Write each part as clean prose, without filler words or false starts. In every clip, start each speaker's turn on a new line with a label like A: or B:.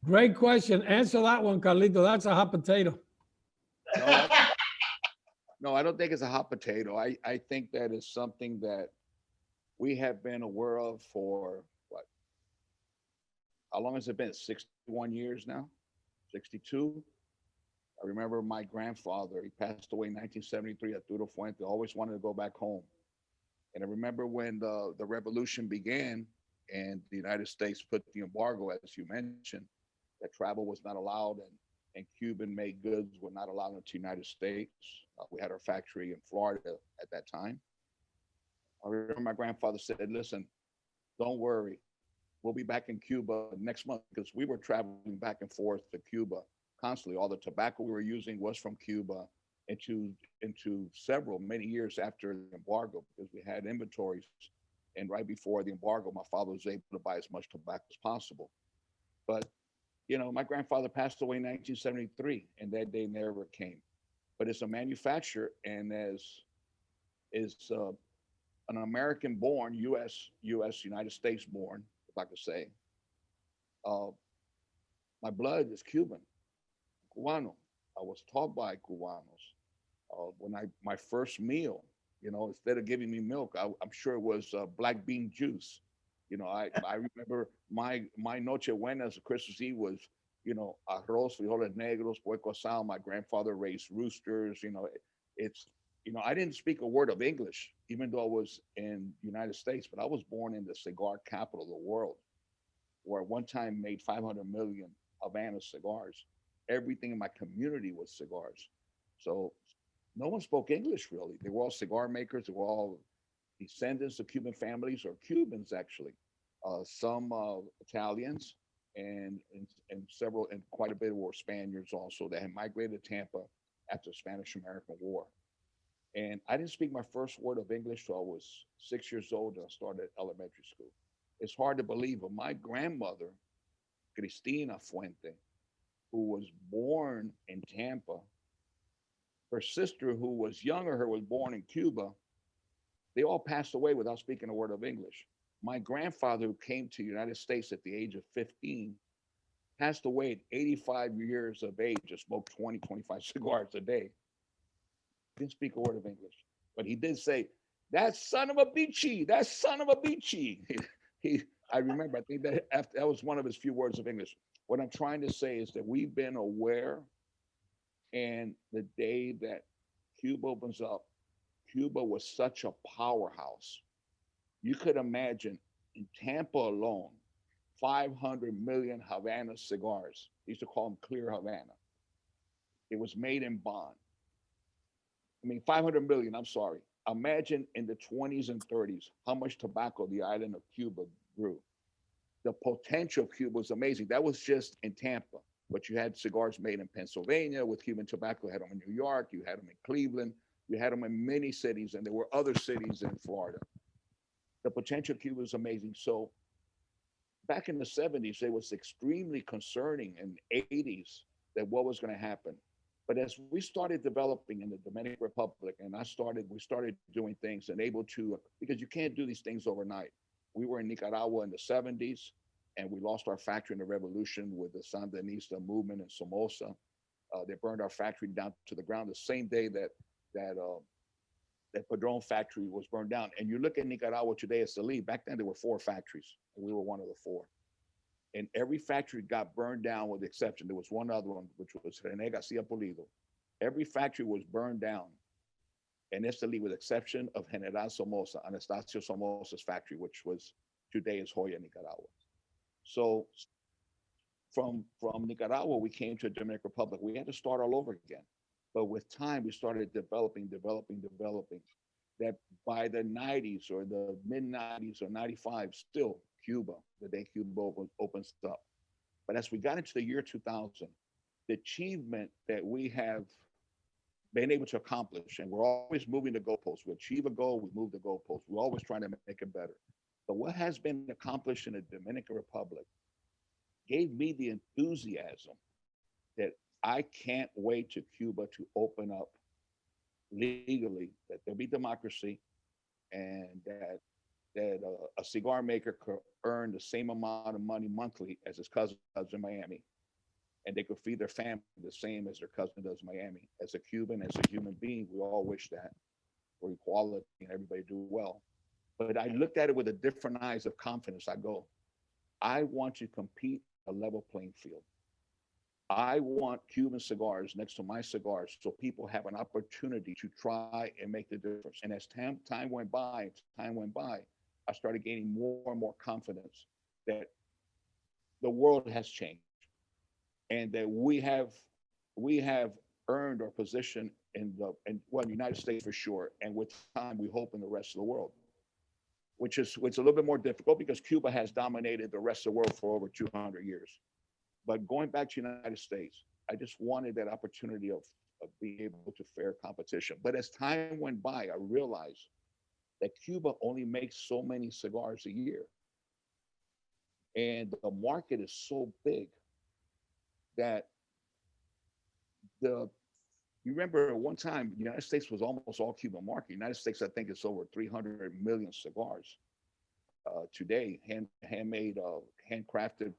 A: Great question. Answer that one, Carlito. That's a hot potato.
B: No, no, I don't think it's a hot potato. I think that is something that we have been aware of for what? How long has it been? 61 years now? 62? I remember my grandfather, he passed away in 1973 at Arturo Fuente, always wanted to go back home. And I remember when the revolution began and the United States put the embargo, as you mentioned, that travel was not allowed and Cuban made goods were not allowed into the United States. We had our factory in Florida at that time. I remember my grandfather said, listen, don't worry. We'll be back in Cuba next month because we were traveling back and forth to Cuba constantly. All the tobacco we were using was from Cuba into several many years after the embargo because we had inventories. And right before the embargo, my father was able to buy as much tobacco as possible. But my grandfather passed away in 1973, and that day never came. But as a manufacturer and as is an American born, U.S. United States born, if I could say, uh, my blood is Cuban, Cubano. I was taught by Cubanos. When my first meal, instead of giving me milk, I'm sure it was black bean juice. I remember my Noche Buenas, Christmas Eve was, arroz, frijoles negros, puerco asado. My grandfather raised roosters. It's, I didn't speak a word of English, even though I was in the United States, but I was born in the cigar capital of the world, where at one time made 500 million Havana cigars. Everything in my community was cigars. So no one spoke English really. They were all cigar makers. They were all descendants of Cuban families or Cubans actually. Some Italians and several and quite a bit were Spaniards also that had migrated to Tampa after the Spanish American War. And I didn't speak my first word of English till I was 6 years old and I started elementary school. It's hard to believe, but my grandmother, Cristina Fuente, who was born in Tampa, her sister, who was younger, her was born in Cuba. They all passed away without speaking a word of English. My grandfather, who came to the United States at the age of 15, passed away at 85 years of age, just smoked 20, 25 cigars a day. Didn't speak a word of English. But he did say, that son of a beachy, that son of a beachy. he I remember, I think that was one of his few words of English. What I'm trying to say is that we've been aware, and the day that Cuba opens up, Cuba was such a powerhouse. You could imagine in Tampa alone, 500 million Havana cigars. They used to call them clear Havana. It was made in bond. I mean, 500 million, I'm sorry. Imagine in the 20s and 30s how much tobacco the island of Cuba grew. The potential of Cuba was amazing. That was just in Tampa, but you had cigars made in Pennsylvania with Cuban tobacco. You had them in New York, you had them in Cleveland, you had them in many cities, and there were other cities in Florida. The potential of Cuba was amazing. So back in the 70s, it was extremely concerning in the 80s that what was going to happen. But as we started developing in the Dominican Republic, and we started doing things and able to, because you can't do these things overnight. We were in Nicaragua in the 70s, and we lost our factory in the revolution with the Sandinista movement in Somoza. They burned our factory down to the ground the same day that that Padron factory was burned down. And you look at Nicaragua today as the lead. Back then, there were 4 factories, and we were one of the 4. And every factory got burned down with the exception. There was one other one, which was René Garcia Pulido. Every factory was burned down, and that's the lead with the exception of General Somoza, Anastasio Somoza's factory, which was today is Joya, Nicaragua. So from Nicaragua, we came to the Dominican Republic. We had to start all over again. But with time, we started developing. That by the 90s or the mid 90s or 95, still Cuba, the day Cuba opens up. But as we got into the year 2000, the achievement that we have been able to accomplish, and we're always moving the goalposts. We achieve a goal, we move the goalposts. We're always trying to make it better. But what has been accomplished in the Dominican Republic gave me the enthusiasm that I can't wait to Cuba to open up legally, that there'll be democracy, and that that a cigar maker could earn the same amount of money monthly as his cousin does in Miami, and they could feed their family the same as their cousin does in Miami. As a Cuban, as a human being, we all wish that for equality and everybody do well. But I looked at it with a different eyes of confidence. I go, I want to compete a level playing field. I want Cuban cigars next to my cigars so people have an opportunity to try and make the difference. And as time went by, I started gaining more and more confidence that the world has changed and that we have earned our position in the United States for sure, and with time we hope in the rest of the world, which is a little bit more difficult because Cuba has dominated the rest of the world for over 200 years. But going back to the United States, I just wanted that opportunity of being able to fair competition. But as time went by, I realized that Cuba only makes so many cigars a year. And the market is so big that the you remember at one time the United States was almost all Cuban market. The United States, I think, is over 300 million cigars today, handmade, handcrafted,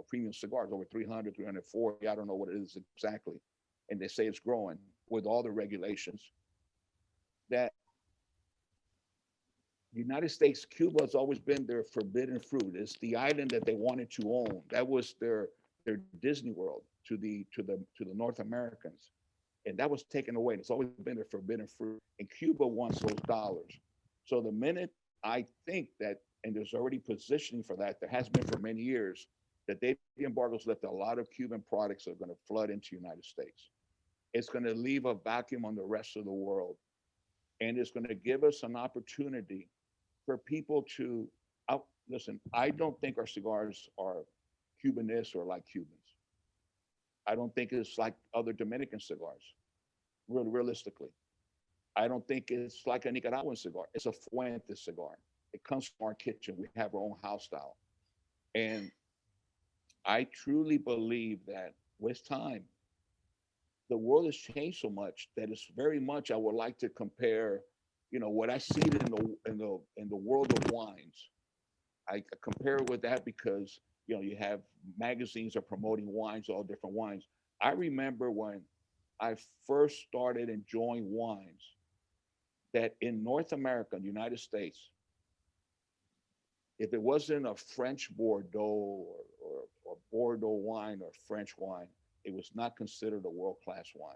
B: premium cigars, over 300, 340. I don't know what it is exactly. And they say it's growing with all the regulations. That United States, Cuba has always been their forbidden fruit. It's the island that they wanted to own. That was their Disney World to the North Americans, and that was taken away. It's always been their forbidden fruit, and Cuba wants those dollars. So the minute I think that, and there's already positioning for that, there has been for many years, that the embargoes left a lot of Cuban products that are going to flood into the United States. It's going to leave a vacuum on the rest of the world, and it's going to give us an opportunity for people to listen. I don't think our cigars are Cubanist or like Cubans. I don't think it's like other Dominican cigars, realistically. I don't think it's like a Nicaraguan cigar. It's a Fuentes cigar. It comes from our kitchen. We have our own house style. And I truly believe that with time, the world has changed so much that it's very much I would like to compare, what I see in the world of wines. I compare it with that because you have magazines are promoting wines, all different wines. I remember when I first started enjoying wines that in North America, in the United States, if it wasn't a French Bordeaux or Bordeaux wine or French wine, it was not considered a world-class wine.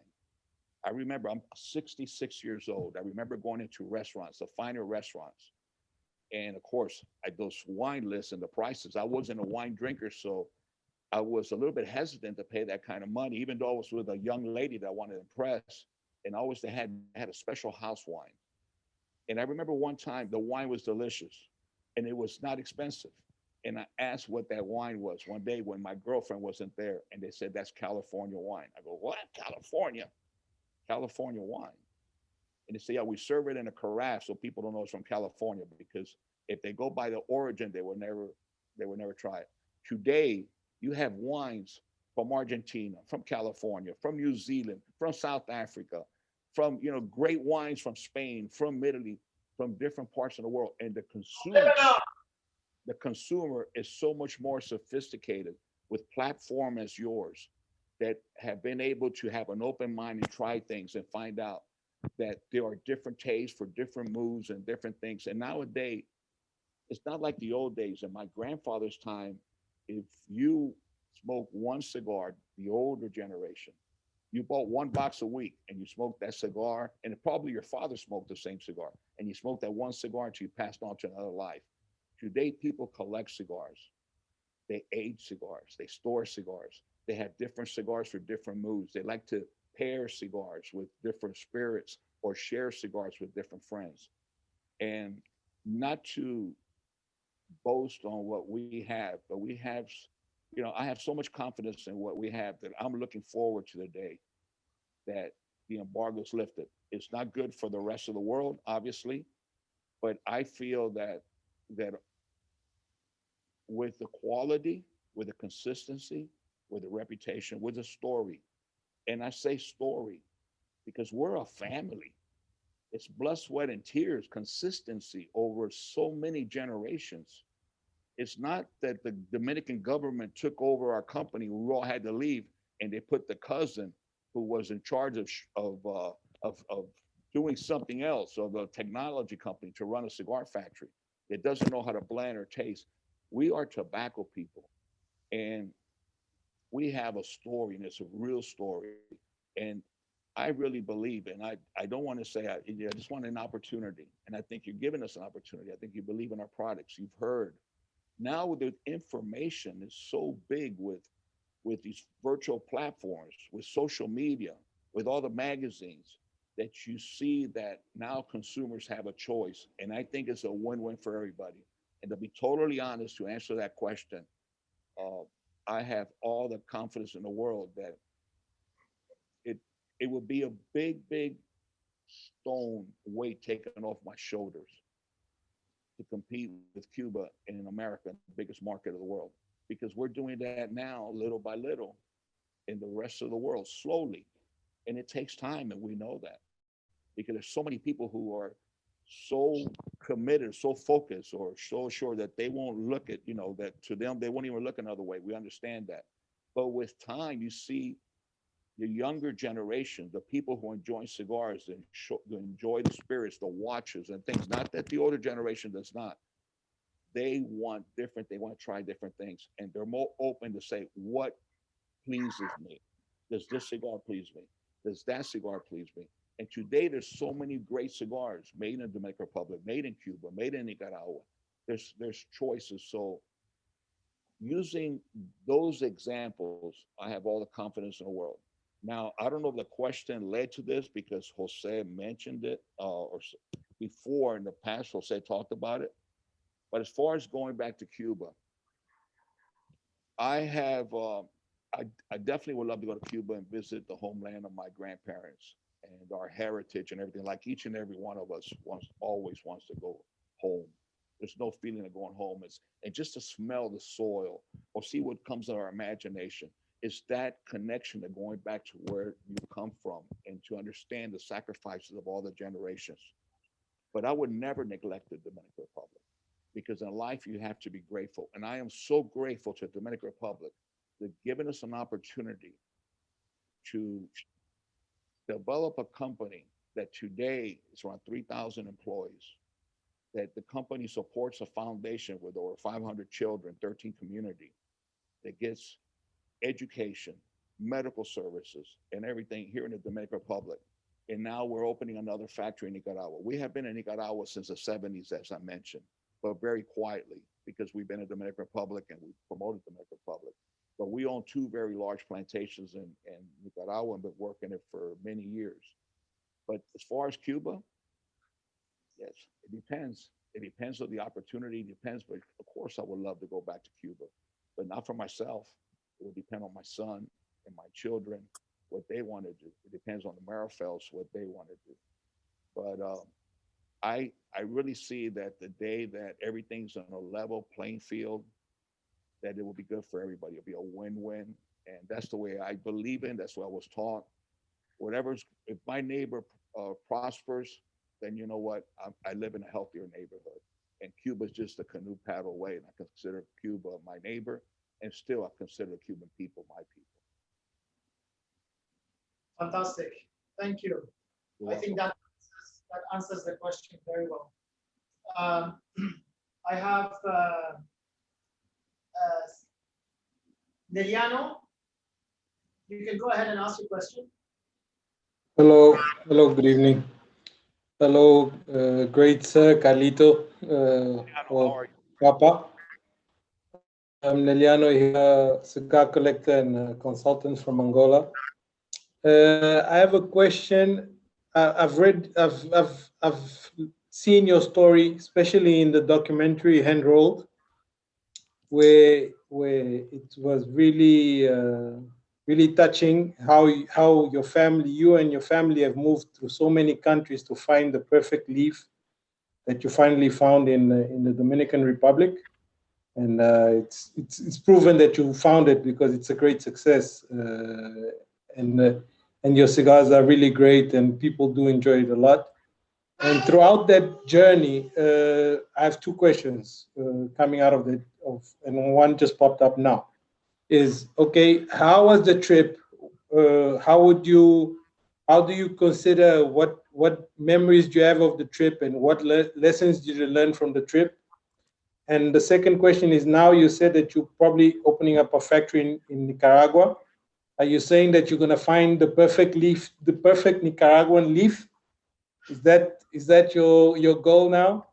B: I remember I'm 66 years old. I remember going into restaurants, the finer restaurants. And of course, those wine lists and the prices, I wasn't a wine drinker, so I was a little bit hesitant to pay that kind of money, even though I was with a young lady that I wanted to impress. And always they had a special house wine. And I remember one time the wine was delicious and it was not expensive. And I asked what that wine was one day when my girlfriend wasn't there, and they said, that's California wine. I go, what? California? California wine. And they say, yeah, we serve it in a carafe so people don't know it's from California, because if they go by the origin, they will never try it. Today, you have wines from Argentina, from California, from New Zealand, from South Africa, from great wines from Spain, from Italy, from different parts of the world. And the consumer is so much more sophisticated with platform as yours that have been able to have an open mind and try things and find out that there are different tastes for different moods and different things. And nowadays, it's not like the old days. In my grandfather's time, if you smoked one cigar, the older generation, you bought one box a week and you smoked that cigar, and probably your father smoked the same cigar, and you smoked that one cigar until you passed on to another life. Today, people collect cigars. They age cigars. They store cigars. They have different cigars for different moods. They like to pair cigars with different spirits or share cigars with different friends. And not to boast on what we have, but I have so much confidence in what we have that I'm looking forward to the day that the embargo is lifted. It's not good for the rest of the world, obviously, but I feel that with the quality, with the consistency, with the reputation, with the story, and I say story because we're a family. It's blood, sweat, and tears, consistency over so many generations. It's not that the Dominican government took over our company. We all had to leave, and they put the cousin who was in charge of doing something else, of a technology company, to run a cigar factory. It doesn't know how to blend or taste. We are tobacco people, and we have a story, and it's a real story. And I really believe, and I don't want to say I just want an opportunity, and I think you're giving us an opportunity. I think you believe in our products. You've heard. Now the information is so big with these virtual platforms, with social media, with all the magazines, that you see that now consumers have a choice. And I think it's a win-win for everybody. And to be totally honest, to answer that question, uh, I have all the confidence in the world that it it would be a big stone weight taken off my shoulders to compete with Cuba in America, the biggest market of the world, because we're doing that now, little by little, in the rest of the world, slowly. And it takes time, and we know that, because there's so many people who are so committed, so focused, or so sure that they won't look at, that to them, they won't even look another way. We understand that. But with time, you see the younger generation, the people who enjoy cigars and enjoy the spirits, the watches and things, not that the older generation does not. They want different, they want to try different things. And they're more open to say, what pleases me? Does this cigar please me? Does that cigar please me? And today there's so many great cigars made in the Dominican Republic, made in Cuba, made in Nicaragua. There's choices. So using those examples, I have all the confidence in the world. Now, I don't know if the question led to this because Jose mentioned it, before in the past, Jose talked about it. But as far as going back to Cuba, I have, I definitely would love to go to Cuba and visit the homeland of my grandparents and our heritage and everything. Like each and every one of us always wants to go home. There's no feeling of going home. And just to smell the soil or see what comes in our imagination. It's that connection to going back to where you come from and to understand the sacrifices of all the generations. But I would never neglect the Dominican Republic, because in life you have to be grateful. And I am so grateful to the Dominican Republic for giving us an opportunity to develop a company that today is around 3,000 employees, that the company supports a foundation with over 500 children, 13 community, that gets education, medical services, and everything here in the Dominican Republic. And now we're opening another factory in Nicaragua. We have been in Nicaragua since the 70s, as I mentioned, but very quietly, because we've been in the Dominican Republic and we promoted the Dominican Republic. But we own two very large plantations in Nicaragua and been working it for many years. But as far as Cuba, yes, it depends. It depends on the opportunity, it depends. But of course, I would love to go back to Cuba, but not for myself. It would depend on my son and my children, what they want to do. It depends on the Marifels, what they want to do. But I really see that the day that everything's on a level playing field, that it will be good for everybody. It'll be a win-win. And that's the way I believe in. That's what I was taught. If my neighbor prospers, then you know what? I live in a healthier neighborhood. And Cuba's just a canoe paddle away. And I consider Cuba my neighbor. And still, I consider the Cuban people my people.
C: Fantastic. Thank you. I think that answers the question very well. I have Neliano. You can go ahead and ask your question.
D: Hello, good evening. Hello, great sir, Carlito, or Papa. I'm Neliano here, cigar collector and consultant from Angola. I have a question. I've seen your story, especially in the documentary Hand-Rolled, where it was really really touching how your family, you and your family, have moved through so many countries to find the perfect leaf that you finally found in the Dominican Republic. And it's proven that you found it because it's a great success, and your cigars are really great, and people do enjoy it a lot. And throughout that journey, I have two questions coming out of it, and one just popped up now. Is okay, how was the trip? How do you consider what memories do you have of the trip, and what lessons did you learn from the trip? And the second question is, now you said that you're probably opening up a factory in Nicaragua. Are you saying that you're going to find the perfect leaf, the perfect Nicaraguan leaf? Is that your goal now?